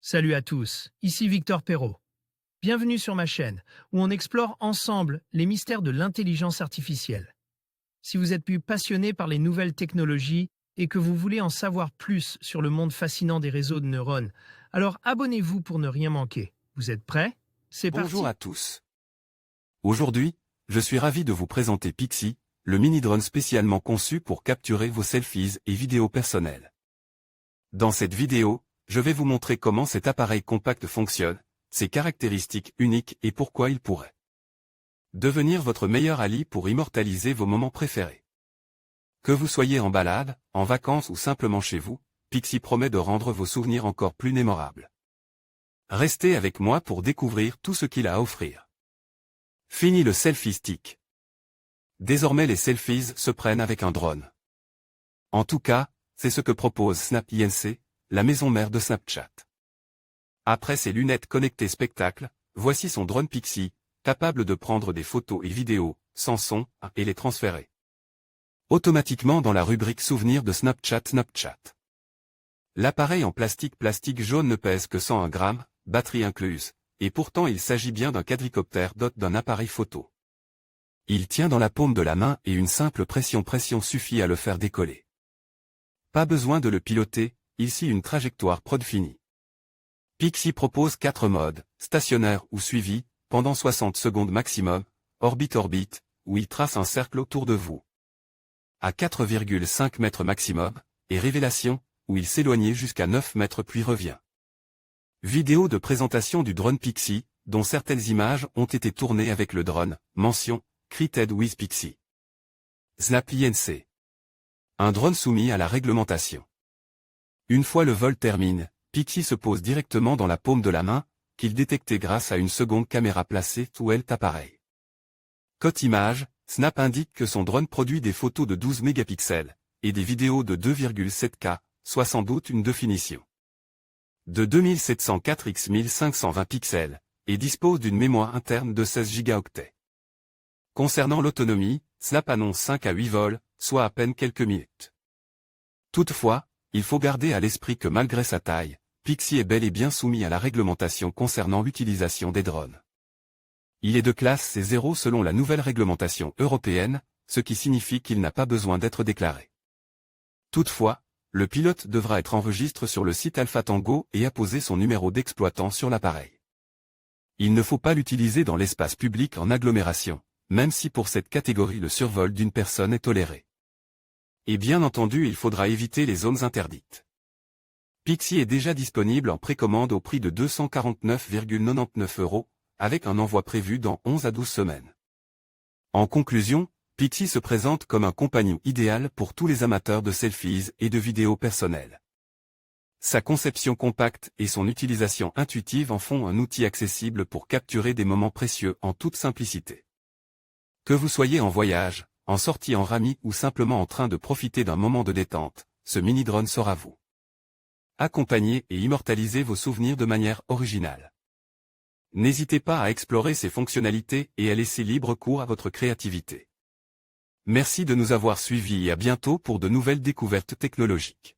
Salut à tous, ici Victor Perrault. Bienvenue sur ma chaîne, où on explore ensemble les mystères de l'intelligence artificielle. Si vous êtes plus passionné par les nouvelles technologies et que vous voulez en savoir plus sur le monde fascinant des réseaux de neurones, alors abonnez-vous pour ne rien manquer. Vous êtes prêts? C'est parti. Bonjour à tous. Aujourd'hui, je suis ravi de vous présenter Pixie, le mini-drone spécialement conçu pour capturer vos selfies et vidéos personnelles. Dans cette vidéo, je vais vous montrer comment cet appareil compact fonctionne, ses caractéristiques uniques et pourquoi il pourrait devenir votre meilleur allié pour immortaliser vos moments préférés. Que vous soyez en balade, en vacances ou simplement chez vous, Pixie promet de rendre vos souvenirs encore plus mémorables. Restez avec moi pour découvrir tout ce qu'il a à offrir. Fini le selfie stick. Désormais les selfies se prennent avec un drone. En tout cas, c'est ce que propose Snap Inc., la maison mère de Snapchat. Après ses lunettes connectées spectacle, voici son drone Pixie, capable de prendre des photos et vidéos, sans son, et les transférer automatiquement dans la rubrique souvenirs de Snapchat. L'appareil en plastique jaune ne pèse que 101 grammes, batterie incluse, et pourtant il s'agit bien d'un quadricoptère doté d'un appareil photo. Il tient dans la paume de la main et une simple pression suffit à le faire décoller. Pas besoin de le piloter, ici une trajectoire prédéfinie. Pixie propose 4 modes, stationnaire ou suivi, pendant 60 secondes maximum, orbite, où il trace un cercle autour de vous. À 4,5 mètres maximum, et révélation, où il s'éloignait jusqu'à 9 mètres puis revient. Vidéo de présentation du drone Pixie, dont certaines images ont été tournées avec le drone, mention, Created with Pixie. Snap Inc. Un drone soumis à la réglementation. Une fois le vol termine, Pixie se pose directement dans la paume de la main, qu'il détectait grâce à une seconde caméra placée où est l'appareil. Côté image, Snap indique que son drone produit des photos de 12 mégapixels, et des vidéos de 2,7K, soit sans doute une définition de 2704 x 1520 pixels, et dispose d'une mémoire interne de 16 Go. Concernant l'autonomie, Snap annonce 5 à 8 vols, soit à peine quelques minutes. Toutefois, il faut garder à l'esprit que malgré sa taille, Pixie est bel et bien soumis à la réglementation concernant l'utilisation des drones. Il est de classe C0 selon la nouvelle réglementation européenne, ce qui signifie qu'il n'a pas besoin d'être déclaré. Toutefois, le pilote devra être enregistré sur le site Alpha Tango et apposer son numéro d'exploitant sur l'appareil. Il ne faut pas l'utiliser dans l'espace public en agglomération, même si pour cette catégorie le survol d'une personne est toléré. Et bien entendu il faudra éviter les zones interdites. Pixie est déjà disponible en précommande au prix de 249,99 €, avec un envoi prévu dans 11 à 12 semaines. En conclusion, Pixie se présente comme un compagnon idéal pour tous les amateurs de selfies et de vidéos personnelles. Sa conception compacte et son utilisation intuitive en font un outil accessible pour capturer des moments précieux en toute simplicité. Que vous soyez en voyage, en sortie en rami ou simplement en train de profiter d'un moment de détente, ce mini-drone sera vous accompagner et immortaliser vos souvenirs de manière originale. N'hésitez pas à explorer ses fonctionnalités et à laisser libre cours à votre créativité. Merci de nous avoir suivis et à bientôt pour de nouvelles découvertes technologiques.